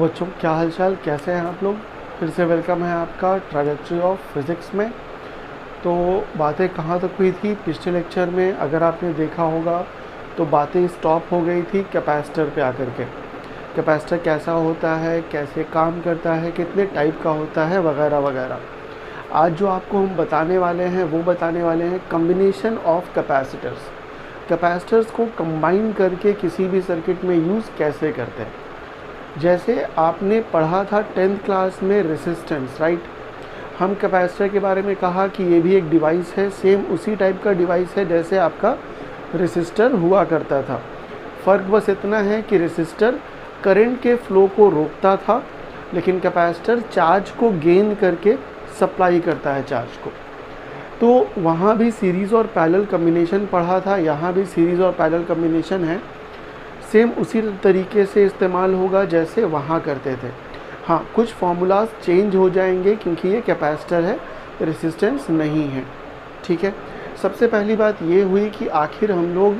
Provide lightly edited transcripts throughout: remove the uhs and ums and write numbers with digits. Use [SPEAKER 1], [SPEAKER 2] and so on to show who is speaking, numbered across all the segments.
[SPEAKER 1] बच्चों, क्या हालचाल, कैसे हैं आप लोग। फिर से वेलकम है आपका ट्रैजेक्टरी ऑफ फिज़िक्स में। तो बातें कहाँ तक हुई थी पिछले लेक्चर में, अगर आपने देखा होगा तो बातें स्टॉप हो गई थी कैपेसिटर पे आकर के। कैपेसिटर कैसा होता है, कैसे काम करता है, कितने टाइप का होता है, वगैरह वगैरह। आज जो आपको हम बताने वाले हैं वो बताने वाले हैं कम्बिनेशन ऑफ कैपेसिटर्स। कैपेसिटर्स को कंबाइन करके किसी भी सर्किट में यूज़ कैसे करते हैं। जैसे आपने पढ़ा था 10th क्लास में रेसिस्टेंस, राइट। हम कैपेसिटर के बारे में कहा कि ये भी एक डिवाइस है, सेम उसी टाइप का डिवाइस है जैसे आपका रेसिस्टर हुआ करता था। फ़र्क बस इतना है कि रेसिस्टर करंट के फ्लो को रोकता था, लेकिन कैपेसिटर चार्ज को गेन करके सप्लाई करता है चार्ज को। तो वहाँ भी सीरीज़ और पैरेलल कम्बिनेशन पढ़ा था, यहाँ भी सीरीज़ और पैरेलल कम्बिनेशन है। सेम उसी तरीके से इस्तेमाल होगा जैसे वहाँ करते थे। हाँ, कुछ फार्मूलाज चेंज हो जाएंगे क्योंकि ये कैपेसिटर है, रेसिस्टेंस नहीं है। ठीक है। सबसे पहली बात ये हुई कि आखिर हम लोग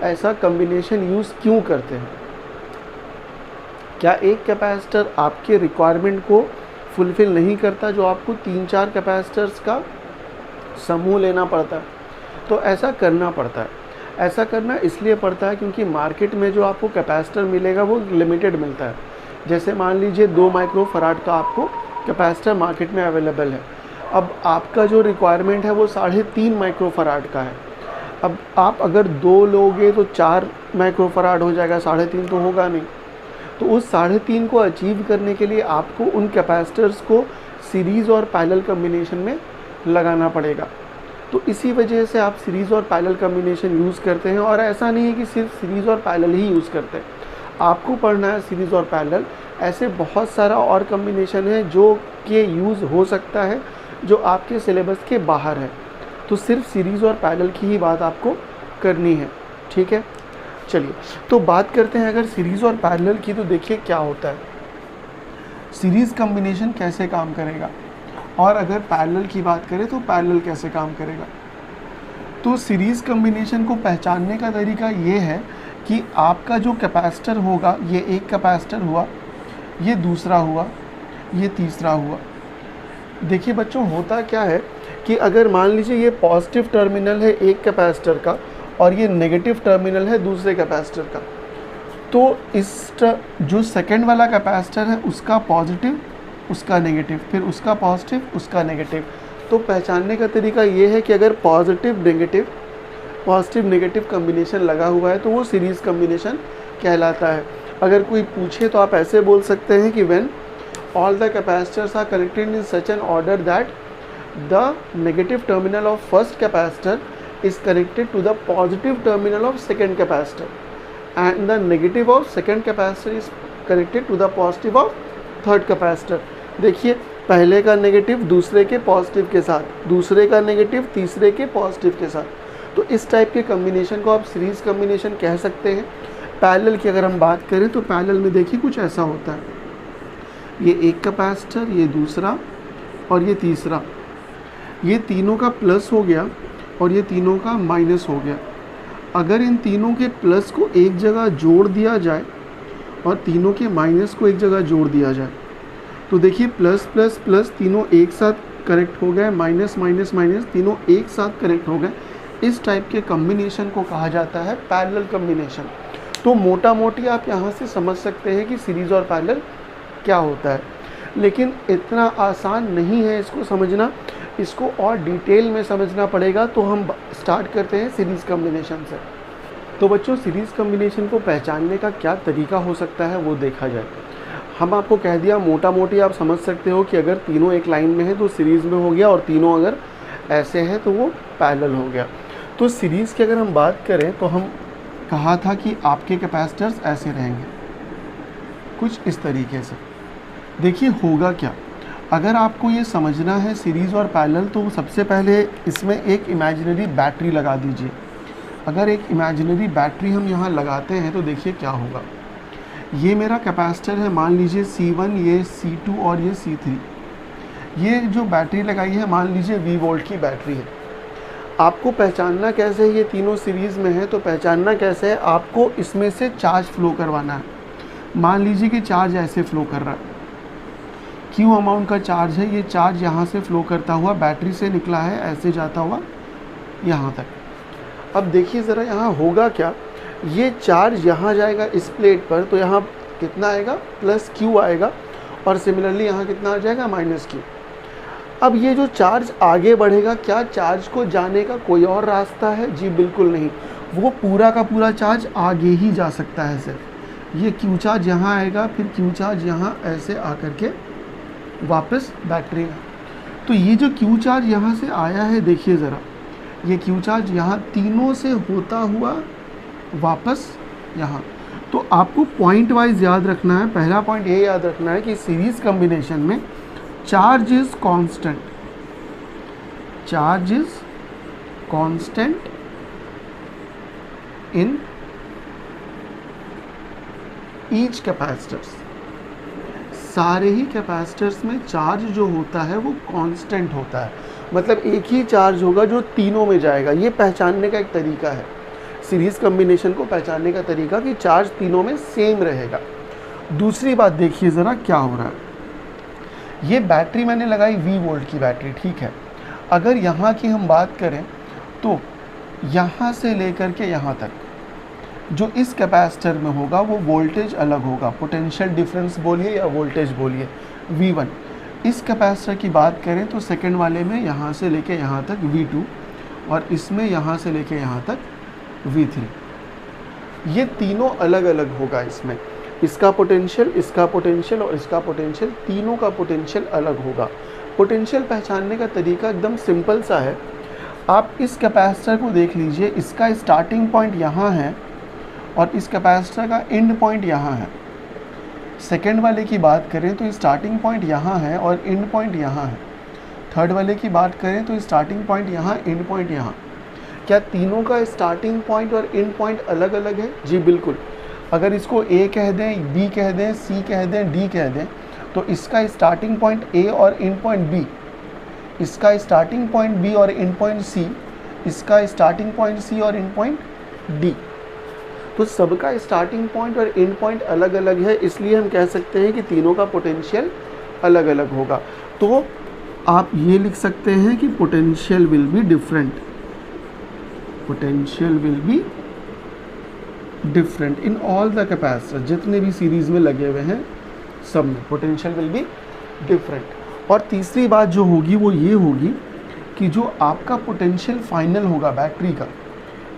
[SPEAKER 1] ऐसा कम्बिनेशन यूज़ क्यों करते हैं। क्या एक कैपेसिटर आपके रिक्वायरमेंट को फुलफ़िल नहीं करता, जो आपको 3-4 कैपेसिटर्स का समूह लेना पड़ता है। तो ऐसा करना पड़ता है। ऐसा करना इसलिए पड़ता है क्योंकि मार्केट में जो आपको कैपेसिटर मिलेगा वो लिमिटेड मिलता है। जैसे मान लीजिए 2 माइक्रोफराड का आपको कैपेसिटर मार्केट में अवेलेबल है। अब आपका जो रिक्वायरमेंट है वो 3.5 माइक्रोफराड का है। अब आप अगर 2 लोगे तो 4 माइक्रोफराड हो जाएगा, 3.5 तो होगा नहीं। तो उस 3.5 को अचीव करने के लिए आपको उन कैपेसिटर्स को सीरीज़ और पैरेलल कम्बिनेशन में लगाना पड़ेगा। तो इसी वजह से आप सीरीज़ और पैरेलल कम्बिनेशन यूज़ करते हैं। और ऐसा नहीं है कि सिर्फ सीरीज़ और पैरेलल ही यूज़ करते हैं, आपको पढ़ना है सीरीज़ और पैरेलल। ऐसे बहुत सारा और कम्बिनेशन है जो कि यूज़ हो सकता है, जो आपके सिलेबस के बाहर है। तो सिर्फ सीरीज़ और पैरेलल की ही बात आपको करनी है। ठीक है, चलिए तो बात करते हैं अगर सीरीज़ और पैरेलल की। तो देखिए क्या होता है, सीरीज़ कम्बिनेशन कैसे काम करेगा, और अगर पैरेलल की बात करें तो पैरेलल कैसे काम करेगा। तो सीरीज़ कम्बिनेशन को पहचानने का तरीका ये है कि आपका जो कैपेसिटर होगा, ये एक कैपेसिटर हुआ, ये दूसरा हुआ, ये तीसरा हुआ। देखिए बच्चों, होता क्या है कि अगर मान लीजिए ये पॉजिटिव टर्मिनल है एक कैपेसिटर का और ये नेगेटिव टर्मिनल है दूसरे कैपेसिटर का, तो जो सेकंड वाला कैपेसिटर है उसका पॉजिटिव, उसका नेगेटिव, फिर उसका पॉजिटिव, उसका नेगेटिव। तो पहचानने का तरीका ये है कि अगर पॉजिटिव नेगेटिव कम्बिनेशन लगा हुआ है तो वो सीरीज़ कम्बिनेशन कहलाता है। अगर कोई पूछे तो आप ऐसे बोल सकते हैं कि when all the capacitors are connected in such an order that the negative terminal of first capacitor is connected to the positive terminal of second capacitor and the negative of second capacitor is connected to the positive of third capacitor। देखिए, पहले का negative दूसरे के positive के साथ, दूसरे का negative तीसरे के पॉजिटिव के साथ। तो इस टाइप के कम्बिनेशन को आप सीरीज़ कम्बिनेशन कह सकते हैं। पैरेलल की अगर हम बात करें तो पैरेलल में देखिए कुछ ऐसा होता है, ये एक कैपेसिटर, ये दूसरा और ये तीसरा, ये तीनों का प्लस हो गया और ये तीनों का माइनस हो गया। अगर इन तीनों के प्लस को एक जगह जोड़ दिया जाए और तीनों के माइनस को एक जगह जोड़ दिया जाए तो देखिए प्लस प्लस प्लस तीनों एक साथ कनेक्ट हो गए, माइनस माइनस माइनस तीनों एक साथ कनेक्ट हो गए। इस टाइप के कम्बिनेशन को कहा जाता है पैरेलल कम्बिनेशन। तो मोटा मोटी आप यहाँ से समझ सकते हैं कि सीरीज़ और पैरेलल क्या होता है, लेकिन इतना आसान नहीं है इसको समझना, इसको और डिटेल में समझना पड़ेगा। तो हम स्टार्ट करते हैं सीरीज़ कम्बिनेशन से। तो बच्चों, सीरीज़ कम्बिनेशन को पहचानने का क्या तरीका हो सकता है वो देखा जाए। हम आपको कह दिया, मोटा मोटी आप समझ सकते हो कि अगर तीनों एक लाइन में है तो सीरीज़ में हो गया, और तीनों अगर ऐसे हैं तो वो पैरेलल हो गया। तो सीरीज़ की अगर हम बात करें तो हम कहा था कि आपके कैपेसिटर्स ऐसे रहेंगे कुछ इस तरीके से। देखिए होगा क्या, अगर आपको ये समझना है सीरीज़ और पैरेलल, तो सबसे पहले इसमें एक इमेजिनरी बैटरी लगा दीजिए। अगर एक इमेजिनरी बैटरी हम यहाँ लगाते हैं तो देखिए क्या होगा। ये मेरा कैपेसिटर है, मान लीजिए C1, ये C2 और ये C3। ये जो बैटरी लगाई है मान लीजिए V वोल्ट की बैटरी है। आपको पहचानना कैसे है, ये तीनों सीरीज़ में है तो पहचानना कैसे है, आपको इसमें से चार्ज फ्लो करवाना है। मान लीजिए कि चार्ज ऐसे फ्लो कर रहा है, क्यू अमाउंट का चार्ज है, ये चार्ज यहाँ से फ्लो करता हुआ बैटरी से निकला है, ऐसे जाता हुआ यहाँ तक। अब देखिए ज़रा यहाँ होगा क्या, ये चार्ज यहाँ जाएगा इस प्लेट पर, तो यहाँ कितना आएगा, प्लस क्यू आएगा, और सिमिलरली यहाँ कितना आ जाएगा, माइनस क्यू। अब ये जो चार्ज आगे बढ़ेगा, क्या चार्ज को जाने का कोई और रास्ता है? जी बिल्कुल नहीं, वो पूरा का पूरा चार्ज आगे ही जा सकता है सिर्फ। ये क्यू चार्ज यहाँ आएगा, फिर क्यू चार्ज यहाँ ऐसे आकर के वापस बैटरी में। तो ये जो क्यू चार्ज यहाँ से आया है, देखिए ज़रा, ये क्यू चार्ज यहाँ तीनों से होता हुआ वापस यहाँ। तो आपको पॉइंट वाइज याद रखना है। पहला पॉइंट ये याद रखना है कि सीरीज कॉम्बिनेशन में charge is constant, charge is constant in each capacitors. सारे ही कैपेसिटर्स में चार्ज जो होता है वो कांस्टेंट होता है, मतलब एक ही चार्ज होगा जो तीनों में जाएगा। ये पहचानने का एक तरीका है, सीरीज कॉम्बिनेशन को पहचानने का तरीका कि चार्ज तीनों में सेम रहेगा। दूसरी बात देखिए ज़रा क्या हो रहा है, ये बैटरी मैंने लगाई 20 वोल्ट की बैटरी, ठीक है। अगर यहाँ की हम बात करें तो यहाँ से लेकर के यहाँ तक जो इस कैपेसिटर में होगा वो वोल्टेज अलग होगा, पोटेंशियल डिफरेंस बोलिए या वोल्टेज बोलिए, V1। इस कैपेसिटर की बात करें तो सेकंड वाले में यहाँ से लेके यहाँ तक V2, और इसमें यहाँ से लेके यहाँ तक V3। ये तीनों अलग अलग होगा इसमें, इसका पोटेंशियल, इसका पोटेंशियल और इसका पोटेंशियल, तीनों का पोटेंशियल अलग होगा। पोटेंशियल पहचानने का तरीका एकदम सिंपल सा है। आप इस कैपेसिटर को देख लीजिए, इसका स्टार्टिंग पॉइंट यहाँ है और इस कैपेसिटर का एंड पॉइंट यहाँ है। सेकेंड वाले की बात करें तो स्टार्टिंग पॉइंट यहाँ है और एंड पॉइंट यहाँ है। थर्ड वाले की बात करें तो स्टार्टिंग पॉइंट यहाँ, एंड पॉइंट यहाँ। क्या तीनों का स्टार्टिंग पॉइंट और एंड पॉइंट अलग अलग है? जी बिल्कुल। अगर इसको A कह दें, B कह दें, C कह दें, D कह दें, तो इसका स्टार्टिंग पॉइंट A और एंड पॉइंट B, इसका स्टार्टिंग पॉइंट B और एंड पॉइंट C, इसका स्टार्टिंग पॉइंट C और एंड पॉइंट D। तो सबका स्टार्टिंग पॉइंट और एंड पॉइंट अलग अलग है, इसलिए हम कह सकते हैं कि तीनों का पोटेंशियल अलग अलग होगा। तो आप ये लिख सकते हैं कि potential will be different, potential will be different in all the capacitor, जितने भी सीरीज में लगे हुए हैं सब में पोटेंशियल विल बी डिफरेंट। और तीसरी बात जो होगी वो ये होगी कि जो आपका पोटेंशियल फाइनल होगा बैटरी का,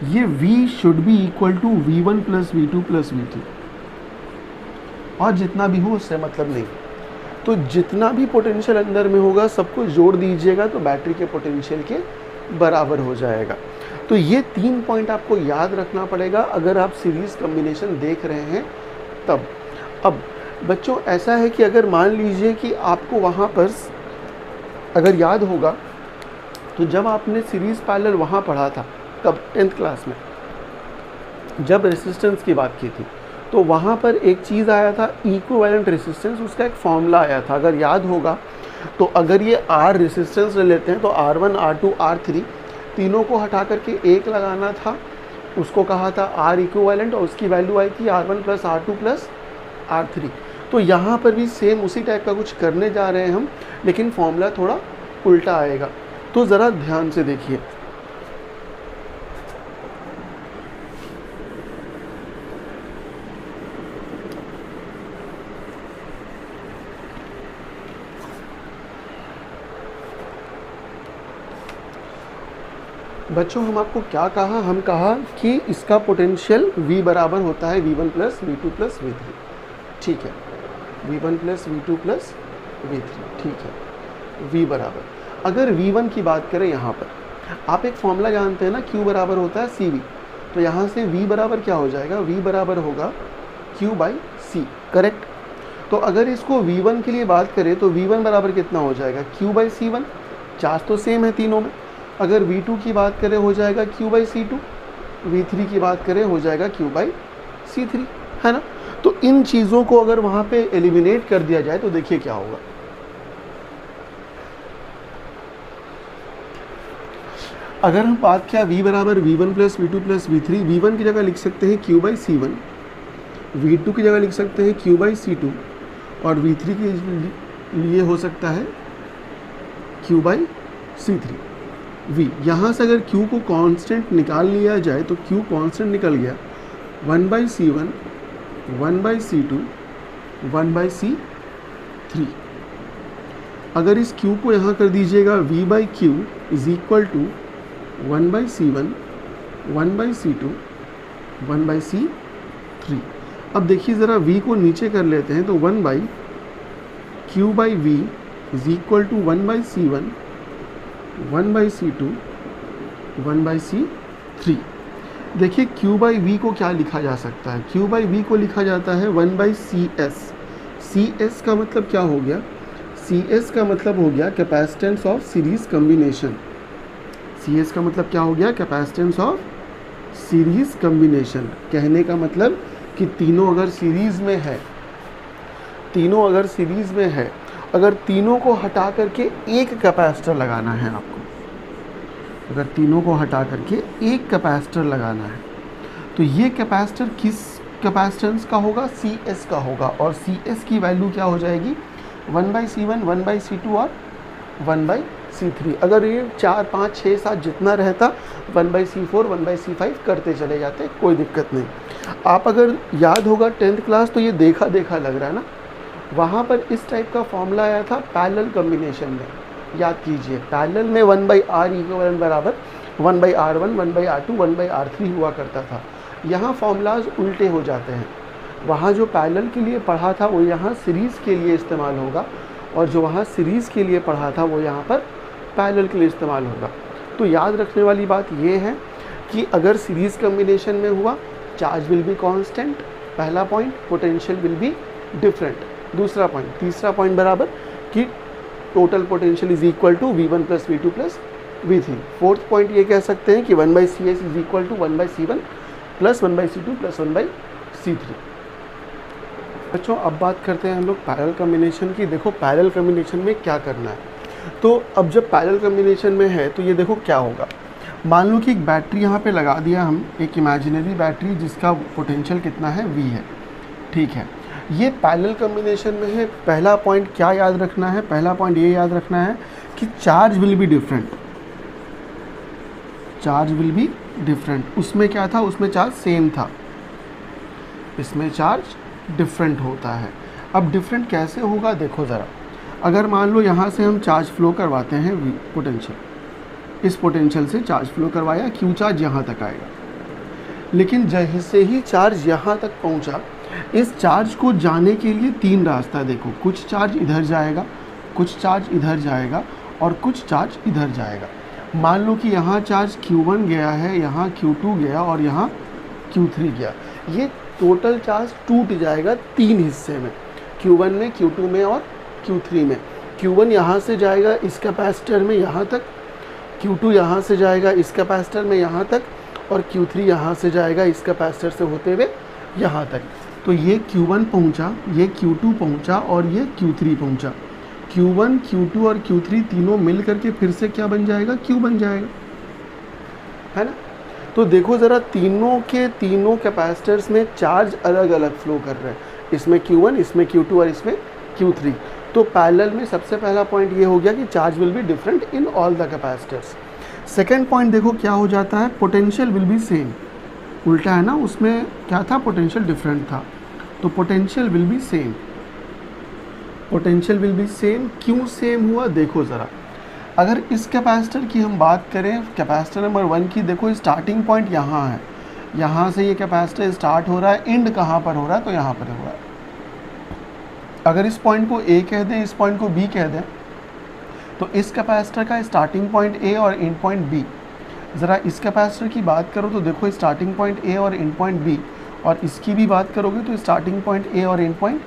[SPEAKER 1] ये V should be equal to V1 plus V2 plus V3, और जितना भी हो उससे मतलब नहीं। तो जितना भी पोटेंशियल अंदर में होगा सबको जोड़ दीजिएगा तो बैटरी के पोटेंशियल के बराबर हो जाएगा। तो ये 3 पॉइंट आपको याद रखना पड़ेगा अगर आप सीरीज कॉम्बिनेशन देख रहे हैं तब। अब बच्चों ऐसा है कि अगर मान लीजिए कि आपको वहाँ पर अगर याद होगा तो जब आपने सीरीज पैरेलल वहाँ पढ़ा था, कब, 10th क्लास में जब रेसिस्टेंस की बात की थी, तो वहाँ पर एक चीज़ आया था इक्विवेलेंट रेसिस्टेंस, उसका एक फॉर्मूला आया था अगर याद होगा। तो अगर ये R रेसिस्टेंस ले लेते हैं तो R1, R2, R3 तीनों को हटा करके एक लगाना था, उसको कहा था R इक्विवेलेंट, और उसकी वैल्यू आई थी R1 plus R2 plus R3। तो यहाँ पर भी सेम उसी टाइप का कुछ करने जा रहे हैं हम, लेकिन फॉर्मूला थोड़ा उल्टा आएगा। तो ज़रा ध्यान से देखिए, बच्चों हम आपको क्या कहा, हम कहा कि इसका पोटेंशियल V बराबर होता है V1 plus V2 plus V3, ठीक है, V1 plus V2 plus V3, ठीक है, V बराबर। अगर V1 की बात करें यहाँ पर, आप एक फॉर्मूला जानते हैं ना, Q बराबर होता है CV, तो यहाँ से V बराबर क्या हो जाएगा, V बराबर होगा Q बाई C, करेक्ट। तो अगर इसको V1 के लिए बात करें तो V1 बराबर कितना हो जाएगा, Q बाई C1, चार्ज तो सेम है तीनों में। अगर V2 की बात करें हो जाएगा Q बाई C2, V3 की बात करें हो जाएगा Q बाई C3, है ना। तो इन चीज़ों को अगर वहाँ पे एलिमिनेट कर दिया जाए तो देखिए क्या होगा। अगर हम बात किया V बराबर V1 plus V2 plus V3, V1 की जगह लिख सकते हैं Q बाई C1, V2 की जगह लिख सकते हैं Q बाई C2 और V3 के लिए हो सकता है Q बाई C3। V यहाँ से अगर Q को कांस्टेंट निकाल लिया जाए तो Q कांस्टेंट निकल गया 1 by C1, 1 by C2, 1 by C3। अगर इस Q को यहाँ कर दीजिएगा V by Q is equal to 1 by C1, 1 by C2, 1 by C3। अब देखिए ज़रा V को नीचे कर लेते हैं तो 1 by Q by V is equal to 1 by C1, 1 by C2, 1 by C3। देखिए Q बाई V को क्या लिखा जा सकता है? Q बाई V को लिखा जाता है 1 बाई CS। CS का मतलब क्या हो गया? CS का मतलब हो गया capacitance of series combination. CS का मतलब क्या हो गया? Capacitance of series combination. कहने का मतलब कि तीनों अगर सीरीज में है, अगर तीनों को हटा करके एक कैपेसिटर लगाना है आपको, अगर तीनों को हटा करके एक कैपेसिटर लगाना है तो ये कैपेसिटर किस कैपेसिटेंस का होगा? CS का होगा। और CS की वैल्यू क्या हो जाएगी? 1 बाई C1, 1 बाई C2 और 1 बाई C3। अगर ये 4, 5, 6, 7 जितना रहता 1 बाई C4, 1 बाई C5 करते चले जाते, कोई दिक्कत नहीं। आप अगर याद होगा 10th क्लास तो ये देखा लग रहा है ना, वहाँ पर इस टाइप का फॉर्मूला आया था पैरेलल कम्बिनेशन में। याद कीजिए पैरेलल में 1 बाई R इक्विवेलेंट बराबर 1 by R1, 1 by R2, 1 by R3 हुआ करता था। यहाँ फॉर्मूलाज उल्टे हो जाते हैं। वहाँ जो पैरेलल के लिए पढ़ा था वो यहाँ सीरीज़ के लिए इस्तेमाल होगा, और जो वहाँ सीरीज़ के लिए पढ़ा था वो यहाँ पर पैरेलल के लिए इस्तेमाल होगा। तो याद रखने वाली बात ये है कि अगर सीरीज़ कम्बिनेशन में हुआ चार्ज विल बी कांस्टेंट, पहला point, potential will be different, दूसरा पॉइंट। तीसरा पॉइंट बराबर कि total potential is equal to V1 plus V2 plus V3। Fourth point ये कह सकते हैं कि 1 by CS is equal to 1 by C1 plus 1 by C2 plus 1 by C3। बच्चों अब बात करते हैं हम लोग पैरेलल कम्बिनेशन की। देखो पैरेलल कम्बिनेशन में क्या करना है। तो अब जब पैरेलल कम्बिनेशन में है तो ये देखो क्या होगा। मान लो कि एक बैटरी यहाँ पे लगा दिया हम, एक इमेजिनरी बैटरी जिसका पोटेंशियल कितना है? V है। ठीक है, ये पैरेलल कम्बिनेशन में है। पहला पॉइंट क्या याद रखना है? पहला पॉइंट ये याद रखना है कि charge will be different. Charge will be different. उसमें क्या था? उसमें चार्ज सेम था, इसमें चार्ज डिफरेंट होता है। अब डिफरेंट कैसे होगा देखो ज़रा। अगर मान लो यहाँ से हम चार्ज फ्लो करवाते हैं पोटेंशियल, इस पोटेंशियल से चार्ज फ्लो करवाया, Q चार्ज यहाँ तक आएगा। लेकिन जैसे ही चार्ज यहाँ तक पहुँचा, इस चार्ज को जाने के लिए 3 रास्ता देखो। कुछ चार्ज इधर जाएगा, कुछ चार्ज इधर जाएगा और कुछ चार्ज इधर जाएगा। मान लो कि यहाँ चार्ज Q1 गया है, यहाँ Q2 गया और यहाँ Q3 गया। ये टोटल चार्ज टूट जाएगा 3 हिस्से में, Q1 में, Q2 में और Q3 में। Q1 यहाँ से जाएगा इस कैपेसिटर में यहाँ तक, Q2 यहाँ से जाएगा इस कैपेसिटर में यहाँ तक, और Q3 यहाँ से जाएगा इस कैपेसिटर से होते हुए यहाँ तक। तो ये Q1 पहुँचा, ये Q2 पहुँचा और ये Q3 पहुँचा। Q1, Q2 और Q3 तीनों मिल करके फिर से क्या बन जाएगा? Q बन जाएगा, है ना। तो देखो ज़रा तीनों के तीनों कैपेसिटर्स में चार्ज अलग अलग फ्लो कर रहे हैं, इसमें Q1, इसमें Q2 और इसमें Q3। तो पैरेलल में सबसे पहला पॉइंट ये हो गया कि charge will be different in all the capacitors. Second point देखो क्या हो जाता है? Potential will B same. उल्टा है ना, उसमें क्या था? पोटेंशियल डिफरेंट था। तो potential will B same. Potential will B same क्यों सेम हुआ देखो ज़रा। अगर इस कैपेसिटर की हम बात करें, कैपेसिटर नंबर 1 की, देखो स्टार्टिंग पॉइंट यहाँ है, यहाँ से ये कैपेसिटर स्टार्ट हो रहा है, एंड कहाँ पर हो रहा है? तो यहाँ पर हो रहा है। अगर इस पॉइंट को A कह दें, इस पॉइंट को B कह दें, तो इस कैपेसिटर का स्टार्टिंग पॉइंट A और एंड पॉइंट B। ज़रा इस कैपेसिटर की बात करो तो देखो स्टार्टिंग पॉइंट A और एंड पॉइंट B, और इसकी भी बात करोगे तो स्टार्टिंग पॉइंट A और एंड पॉइंट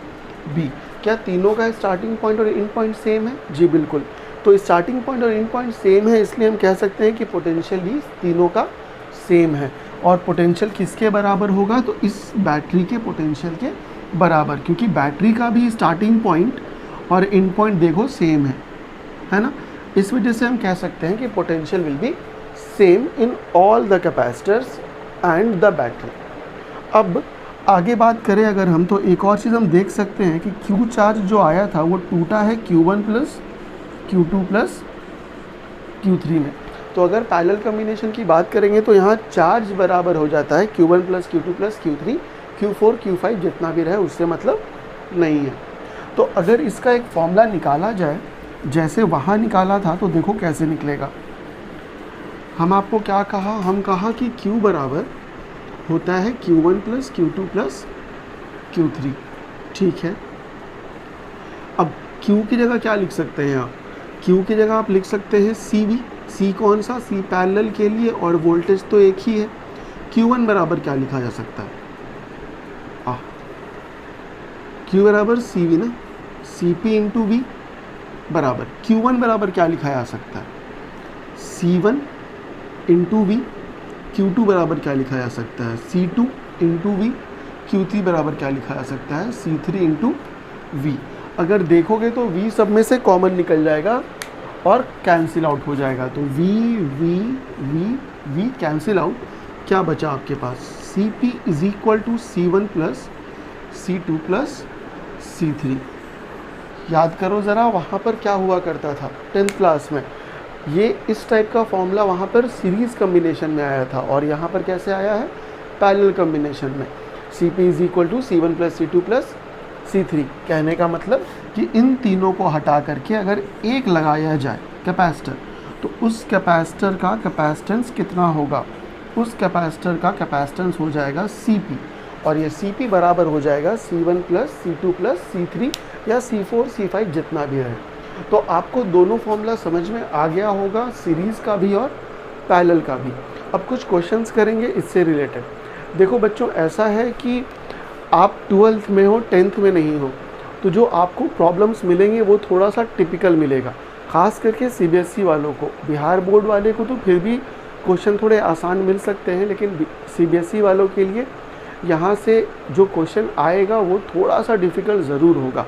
[SPEAKER 1] B। क्या तीनों का स्टार्टिंग पॉइंट और एंड पॉइंट सेम है? जी बिल्कुल। तो स्टार्टिंग पॉइंट और एंड पॉइंट सेम है, इसलिए हम कह सकते हैं कि पोटेंशियल भी तीनों का सेम है। और पोटेंशियल किसके बराबर होगा? तो इस बैटरी के पोटेंशियल के बराबर, क्योंकि बैटरी का भी स्टार्टिंग पॉइंट और एंड पॉइंट देखो सेम है ना। इस वजह से हम कह सकते हैं कि potential will B same in all the capacitors and the battery. अब आगे बात करें अगर हम, तो एक और चीज़ हम देख सकते हैं कि Q चार्ज जो आया था वो टूटा है Q1 plus Q2 plus Q3 में। तो अगर पैरेलल कम्बिनेशन की बात करेंगे तो यहाँ चार्ज बराबर हो जाता है Q1 plus Q2 plus Q3, Q4 Q5 जितना भी रहे उससे मतलब नहीं है। तो अगर इसका एक फॉर्मूला निकाला जाए जैसे वहाँ निकाला था, तो देखो कैसे निकलेगा। हम आपको क्या कहा, हम कहा कि Q बराबर होता है Q1 plus Q2 plus Q3, ठीक है। अब Q की जगह क्या लिख सकते हैं आप, Q की जगह आप लिख सकते हैं CV। C कौन सा, C पैरेलल के लिए, और वोल्टेज तो एक ही है। Q1 बराबर क्या लिखा जा सकता है, Q बराबर CV ना, CP इंटू V बराबर Q1 बराबर क्या लिखा जा सकता है, C1 इंटू V। Q2 बराबर क्या लिखा जा सकता है, C2 इंटू V। Q3 बराबर क्या लिखा जा सकता है, C3 इंटू V। अगर देखोगे तो V सब में से कॉमन निकल जाएगा और कैंसिल आउट हो जाएगा। तो V V V V cancel out, क्या बचा आपके पास, CP is equal to C1 plus C2 plus C3। याद करो ज़रा, वहाँ पर क्या हुआ करता था 10th क्लास में, ये इस टाइप का फॉर्मूला वहाँ पर सीरीज़ कम्बिनेशन में आया था, और यहाँ पर कैसे आया है, पैरेलल कम्बिनेशन में। CP is equal to C1 plus C2 plus C3। कहने का मतलब कि इन तीनों को हटा करके अगर एक लगाया जाए कैपेसिटर, तो उस कैपेसिटर का कैपेसिटेंस कितना होगा, उस कैपेसिटर का कैपेसिटेंस हो जाएगा CP, और ये CP बराबर हो जाएगा C1 plus C2 plus C3 या C4 C5 जितना भी रहे। तो आपको दोनों फॉर्मूला समझ में आ गया होगा, सीरीज़ का भी और पैरेलल का भी। अब कुछ क्वेश्चंस करेंगे इससे रिलेटेड। देखो बच्चों, ऐसा है कि आप 12th में हो, 10th में नहीं हो, तो जो आपको प्रॉब्लम्स मिलेंगे वो थोड़ा सा टिपिकल मिलेगा, ख़ास करके CBSE वालों को। बिहार बोर्ड वाले को तो फिर भी क्वेश्चन थोड़े आसान मिल सकते हैं, लेकिन CBSE वालों के लिए यहाँ से जो क्वेश्चन आएगा वो थोड़ा सा डिफ़िकल्ट ज़रूर होगा।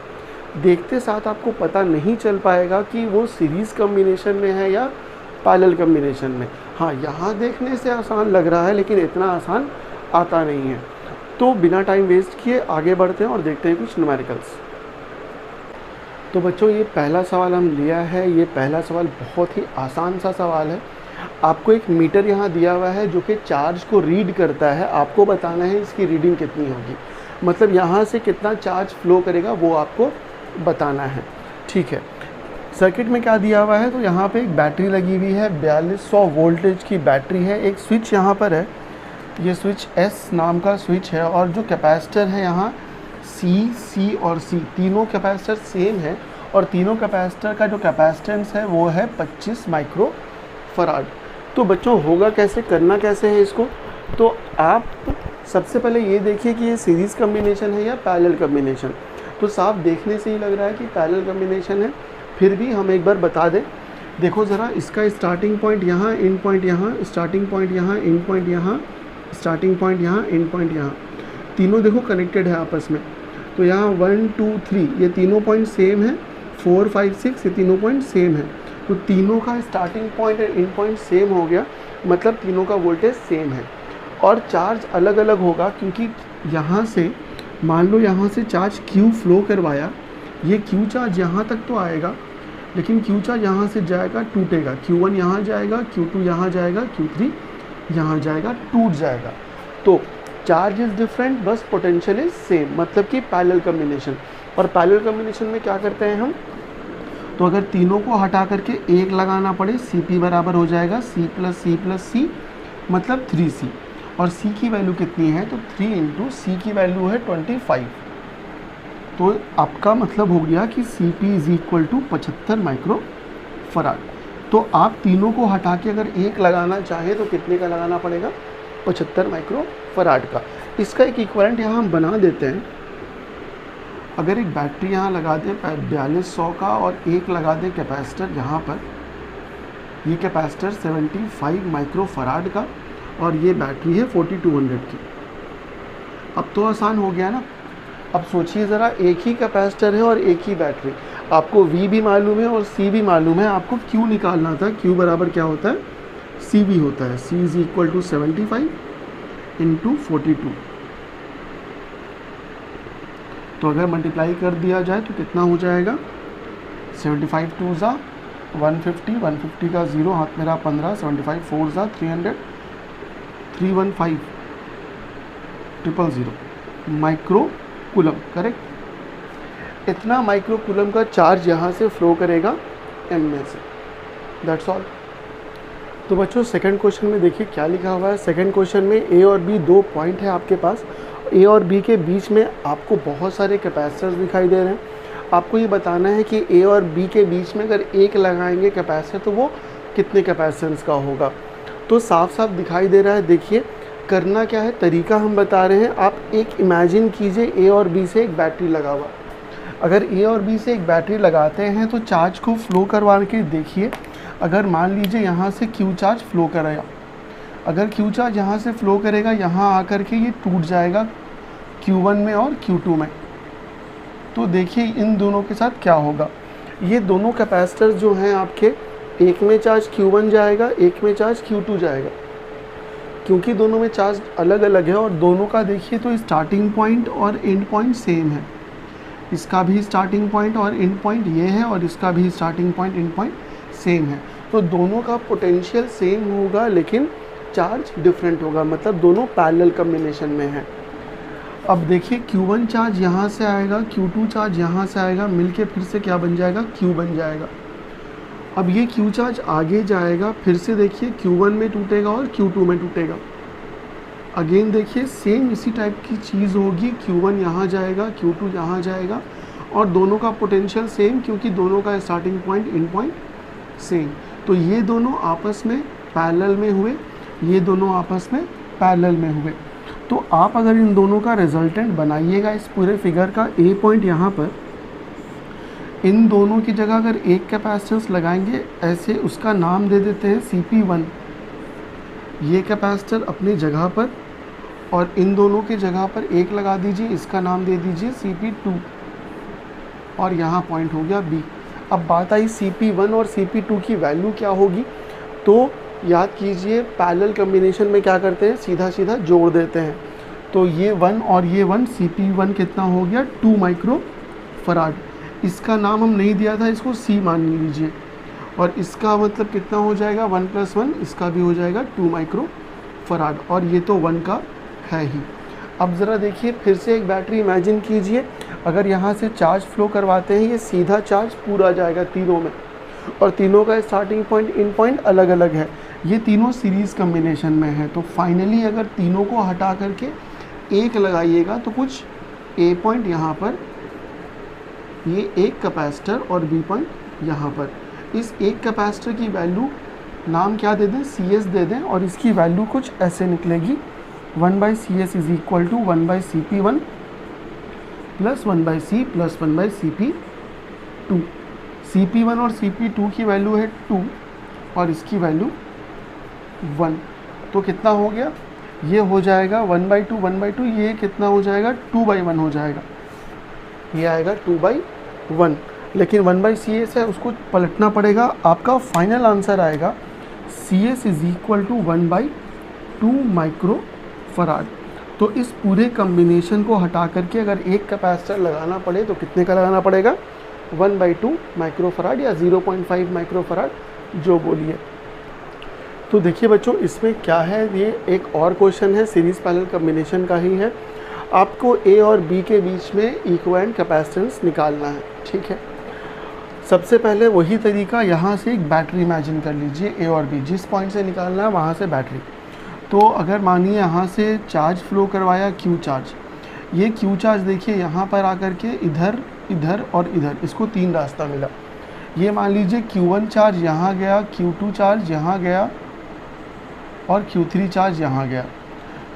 [SPEAKER 1] देखते साथ आपको पता नहीं चल पाएगा कि वो सीरीज़ कम्बिनेशन में है या पैरेलल कम्बिनेशन में। हाँ, यहाँ देखने से आसान लग रहा है, लेकिन इतना आसान आता नहीं है। तो बिना टाइम वेस्ट किए आगे बढ़ते हैं और देखते हैं कुछ न्यूमेरिकल्स। तो बच्चों, ये पहला सवाल हम लिया है। ये पहला सवाल बहुत ही आसान सा सवाल है। आपको एक मीटर यहाँ दिया हुआ है जो कि चार्ज को रीड करता है। आपको बताना है इसकी रीडिंग कितनी होगी, मतलब यहाँ से कितना चार्ज फ्लो करेगा वो आपको बताना है, ठीक है। सर्किट में क्या दिया हुआ है, तो यहाँ पे एक बैटरी लगी हुई है, 4200 वोल्टेज की बैटरी है। एक स्विच यहाँ पर है, ये स्विच S नाम का स्विच है, और जो कैपेसिटर है यहाँ C और C, तीनों कैपेसिटर सेम है, और तीनों कैपेसिटर का जो कैपेसिटेंस है वो है 25 माइक्रो फराड। तो बच्चों, होगा कैसे, करना कैसे है इसको, तो आप सबसे पहले ये देखिए कि ये सीरीज़ कम्बिनेशन है या पैरेलल कम्बिनेशन। तो साफ देखने से ही लग रहा है कि पैरेलल कम्बिनेशन है, फिर भी हम एक बार बता दें। देखो ज़रा, इसका स्टार्टिंग पॉइंट यहाँ, एंड पॉइंट यहाँ, स्टार्टिंग पॉइंट यहाँ, एंड पॉइंट यहाँ, स्टार्टिंग पॉइंट यहाँ, एंड पॉइंट यहाँ, तीनों देखो कनेक्टेड है आपस में। तो यहाँ 1 2 3 ये तीनों पॉइंट सेम है, 4 5 6 ये तीनों पॉइंट सेम है। तो तीनों का स्टार्टिंग पॉइंट और एंड पॉइंट सेम हो गया, मतलब तीनों का वोल्टेज सेम है। और चार्ज अलग अलग होगा, क्योंकि यहाँ से मान लो यहाँ से चार्ज Q फ्लो करवाया, ये Q चार्ज यहाँ तक तो आएगा, लेकिन Q चार्ज यहाँ से जाएगा, टूटेगा, Q1 यहाँ जाएगा, Q2 यहाँ जाएगा, Q3 यहाँ जाएगा, टूट जाएगा। तो चार्ज इज़ डिफरेंट, बस पोटेंशियल इज सेम, मतलब कि पैरेलल कम्बिनेशन। और पैरेलल कम्बिनेशन में क्या करते हैं हम, तो अगर तीनों को हटा करके एक लगाना पड़े, CP बराबर हो जाएगा C प्लस C मतलब 3C, और C की वैल्यू कितनी है, तो 3 इंटू C की वैल्यू है 25। तो आपका मतलब हो गया कि CP is equal to 75 micro farad. तो आप तीनों को हटा के अगर एक लगाना चाहें तो कितने का लगाना पड़ेगा, 75 माइक्रो फराड का। इसका एक इक्विवेलेंट यहाँ हम बना देते हैं। अगर एक बैटरी यहाँ लगा दें 4200 का, और एक लगा दें कैपेसिटर यहाँ पर, ये कैपेसिटर 75 माइक्रो फराड का, और ये बैटरी है 4200 की। अब तो आसान हो गया ना। अब सोचिए ज़रा, एक ही कैपेसिटर है और एक ही बैटरी, आपको V भी मालूम है और C भी मालूम है, आपको Q निकालना था। Q बराबर क्या होता है, CV होता है। C is equal to 75 into 42। तो अगर मल्टीप्लाई कर दिया जाए तो कितना हो जाएगा, 75 टू ज़ा 150, 150 का 0 हाथ मेरा 15, 75 4 ज़ा 300, 315 000 माइक्रो कूलम, करेक्ट। इतना माइक्रो कूलम का चार्ज यहाँ से फ्लो करेगा एम में से, दैट्स ऑल। तो बच्चों सेकंड क्वेश्चन में देखिए क्या लिखा हुआ है। सेकंड क्वेश्चन में ए और बी दो पॉइंट है आपके पास, ए और बी के बीच में आपको बहुत सारे कैपेसिटर्स दिखाई दे रहे हैं। आपको ये बताना है कि ए और बी के बीच में अगर एक लगाएंगे कैपेसिटर तो वो कितने कैपेसिटेंस का होगा। तो साफ साफ दिखाई दे रहा है। देखिए करना क्या है, तरीका हम बता रहे हैं। आप एक इमेजिन कीजिए ए और बी से एक बैटरी लगा हुआ। अगर ए और बी से एक बैटरी लगाते हैं तो चार्ज को फ्लो करवा के देखिए। अगर मान लीजिए यहाँ से क्यू चार्ज फ्लो करेगा, अगर क्यू चार्ज यहाँ से फ्लो करेगा, यहाँ आकर के ये टूट जाएगा Q1 में और Q2 में। तो देखिए इन दोनों के साथ क्या होगा। ये दोनों कैपेसिटर जो हैं आपके, एक में चार्ज Q1 जाएगा, एक में चार्ज Q2 जाएगा, क्योंकि दोनों में चार्ज अलग अलग है। और दोनों का देखिए तो स्टार्टिंग पॉइंट और एंड पॉइंट सेम है। इसका भी स्टार्टिंग पॉइंट और एंड पॉइंट ये है, और इसका भी starting point and point same है। तो दोनों का पोटेंशियल सेम होगा लेकिन चार्ज डिफरेंट होगा, मतलब दोनों पैरेलल कॉम्बिनेशन में है। अब देखिए Q1 चार्ज यहाँ से आएगा, Q2 चार्ज यहाँ से आएगा, मिलके फिर से क्या बन जाएगा, Q बन जाएगा। अब ये Q चार्ज आगे जाएगा, फिर से देखिए Q1 में टूटेगा और Q2 में टूटेगा। अगेन देखिए सेम इसी टाइप की चीज़ होगी, Q1 यहाँ जाएगा, Q2 यहाँ जाएगा, और दोनों का पोटेंशियल सेम, क्योंकि दोनों का starting point and point same. तो ये दोनों आपस में पैरेलल में हुए, ये दोनों आपस में पैरेलल में हुए। तो आप अगर इन दोनों का रिजल्टेंट बनाइएगा इस पूरे फिगर का, ए पॉइंट यहाँ पर, इन दोनों की जगह अगर एक कैपेसिटेंस लगाएंगे ऐसे, उसका नाम दे देते हैं CP1, ये कैपेसिटर अपनी जगह पर, और इन दोनों की जगह पर एक लगा दीजिए, इसका नाम दे दीजिए CP2, और यहाँ पॉइंट हो गया B। अब बात आई CP1 और CP2 की वैल्यू क्या होगी। तो याद कीजिए पैरेलल कॉम्बिनेशन में क्या करते हैं, सीधा सीधा जोड़ देते हैं। तो ये 1 और ये 1, CP1 कितना हो गया, 2 माइक्रो फराड। इसका नाम हम नहीं दिया था, इसको C मान लीजिए, और इसका मतलब कितना हो जाएगा, 1 + 1, इसका भी हो जाएगा 2 माइक्रो फराड, और ये तो 1 का है ही। अब ज़रा देखिए फिर से एक बैटरी इमेजिन कीजिए। अगर यहाँ से चार्ज फ्लो करवाते हैं, ये सीधा चार्ज पूरा जाएगा तीनों में, और तीनों का स्टार्टिंग पॉइंट एंड पॉइंट अलग अलग है। ये तीनों सीरीज़ कॉम्बिनेशन में है। तो फाइनली अगर तीनों को हटा करके एक लगाइएगा तो कुछ ए पॉइंट यहाँ पर, ये एक कैपेसिटर, और बी पॉइंट यहाँ पर। इस एक कैपेसिटर की वैल्यू नाम क्या दे दें, CS दे दें, और इसकी वैल्यू कुछ ऐसे निकलेगी, 1/CS = 1/CP1 + 1/C + 1/CP2। CP1 और CP2 की वैल्यू है 2 और इसकी वैल्यू 1। तो कितना हो गया, ये हो जाएगा 1/2 1/2, ये कितना हो जाएगा, 2/1 हो जाएगा, ये आएगा 2/1। लेकिन 1/CS है, उसको पलटना पड़ेगा। आपका फाइनल आंसर आएगा CS = 1/2 माइक्रो फराड। तो इस पूरे कॉम्बिनेशन को हटा करके अगर एक कैपेसिटर लगाना पड़े तो कितने का लगाना पड़ेगा, 1/2 माइक्रो फराड या 0.5 माइक्रो फराड, जो बोलिए। तो देखिए बच्चों इसमें क्या है, ये एक और क्वेश्चन है, सीरीज़ पैरेलल कॉम्बिनेशन का ही है। आपको ए और बी के बीच में इक्विवेलेंट कैपेसिटेंस निकालना है, ठीक है। सबसे पहले वही तरीका, यहाँ से एक बैटरी इमेजिन कर लीजिए, ए और बी जिस पॉइंट से निकालना है वहाँ से बैटरी। तो अगर मानिए यहाँ से चार्ज फ्लो करवाया क्यू चार्ज, ये क्यू चार्ज देखिए यहाँ पर आकर के इधर इधर और इधर, इसको 3 रास्ता मिला। ये मान लीजिए Q1 चार्ज यहाँ गया, Q2 चार्ज यहाँ गया, और Q3 चार्ज यहाँ गया।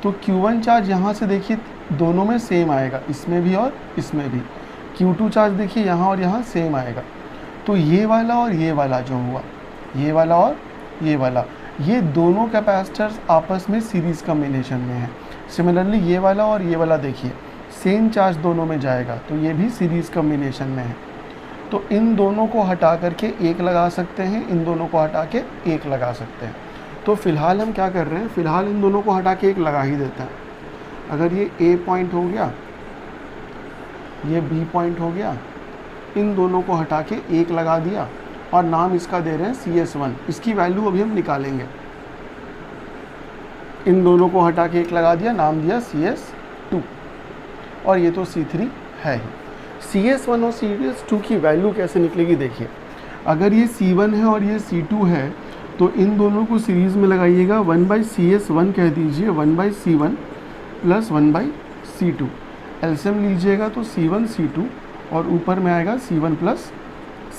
[SPEAKER 1] तो Q1 चार्ज यहाँ से देखिए दोनों में सेम आएगा, इसमें भी और इसमें भी। Q2 चार्ज देखिए यहाँ और यहाँ सेम आएगा। तो ये वाला और ये वाला जो हुआ, ये वाला और ये वाला, ये दोनों कैपेसिटर्स आपस में सीरीज़ कॉम्बिनेशन में है। सिमिलरली ये वाला और ये वाला देखिए सेम चार्ज दोनों में जाएगा, तो ये भी सीरीज़ कॉम्बिनेशन में है। तो इन दोनों को हटा करके एक लगा सकते हैं, इन दोनों को हटा के एक लगा सकते हैं। तो फ़िलहाल हम क्या कर रहे हैं, फ़िलहाल इन दोनों को हटा के एक लगा ही देते हैं। अगर ये ए पॉइंट हो गया, ये बी पॉइंट हो गया, इन दोनों को हटा के 1 लगा दिया और नाम इसका दे रहे हैं CS1। इसकी वैल्यू अभी हम निकालेंगे। इन दोनों को हटा के 1 लगा दिया, नाम दिया CS2 और ये तो C3 है ही। CS1 और CS2 की वैल्यू कैसे निकलेगी देखिए। अगर ये C1 है और ये C2 है तो इन दोनों को सीरीज़ में लगाइएगा, 1/CS1 कह दीजिए, 1/C1 प्लस 1/C2। एलसीएम लीजिएगा तो C1 C2 और ऊपर में आएगा C1 प्लस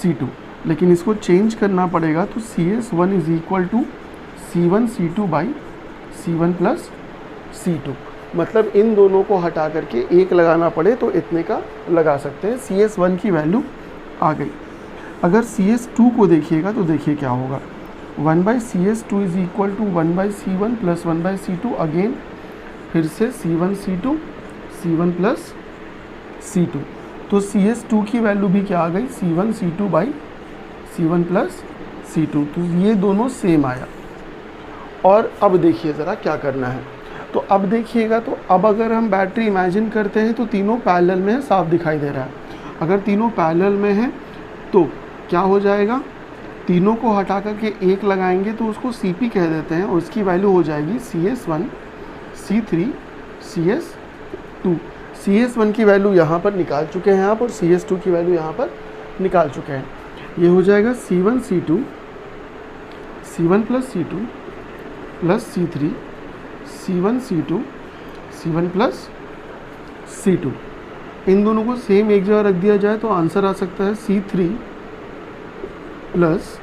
[SPEAKER 1] C2। लेकिन इसको चेंज करना पड़ेगा तो CS1 is equal to C1 C2 by C1 plus C2। मतलब इन दोनों को हटा करके 1 लगाना पड़े तो इतने का लगा सकते हैं। CS1 की वैल्यू आ गई। अगर CS2 को देखिएगा तो देखिए क्या होगा, 1/CS2 is equal to 1/C1 plus 1/C2। Again फिर से C1 C2 C1 plus C2। तो CS2 की वैल्यू भी क्या आ गई, C1 C2 by C1 plus C2। तो ये दोनों सेम आया। और अब देखिए ज़रा क्या करना है। तो अब देखिएगा, तो अब अगर हम बैटरी इमेजिन करते हैं तो तीनों पैरेलल में है, साफ दिखाई दे रहा है। अगर तीनों पैरेलल में हैं तो क्या हो जाएगा, तीनों को हटा करके 1 लगाएंगे तो उसको CP कह देते हैं और उसकी वैल्यू हो जाएगी CS1 C3 CS2। CS1 की वैल्यू यहाँ पर निकाल चुके हैं आप और CS2 की वैल्यू यहाँ पर निकाल चुके हैं। ये हो जाएगा C1 C2 C1 plus C2 plus C3 C1 C2 C1 plus C2। इन दोनों को सेम एक जगह रख दिया जाए तो आंसर आ सकता है C3 plus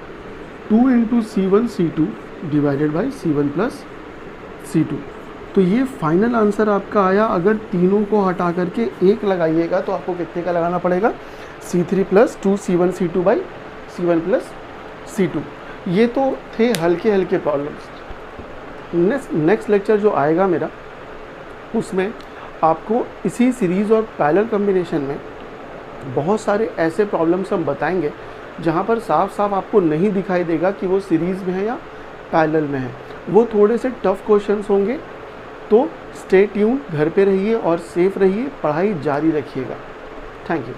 [SPEAKER 1] 2 into C1 C2 divided by C1 plus C2। तो ये फाइनल आंसर आपका आया। अगर तीनों को हटा करके 1 लगाइएगा तो आपको कितने का लगाना पड़ेगा, C3 plus 2 C1 C2 by C1 plus C2। ये तो थे हल्के हल्के प्रॉब्लम्स। नेक्स्ट लेक्चर जो आएगा मेरा, उसमें आपको इसी सीरीज़ और पैरेलल कॉम्बिनेशन में बहुत सारे ऐसे प्रॉब्लम्स हम बताएंगे जहाँ पर साफ साफ आपको नहीं दिखाई देगा कि वो सीरीज़ में है या पैरेलल में है। वो थोड़े से टफ क्वेश्चंस होंगे। तो स्टे ट्यून, घर पे रहिए और सेफ रहिए, पढ़ाई जारी रखिएगा। Thank you.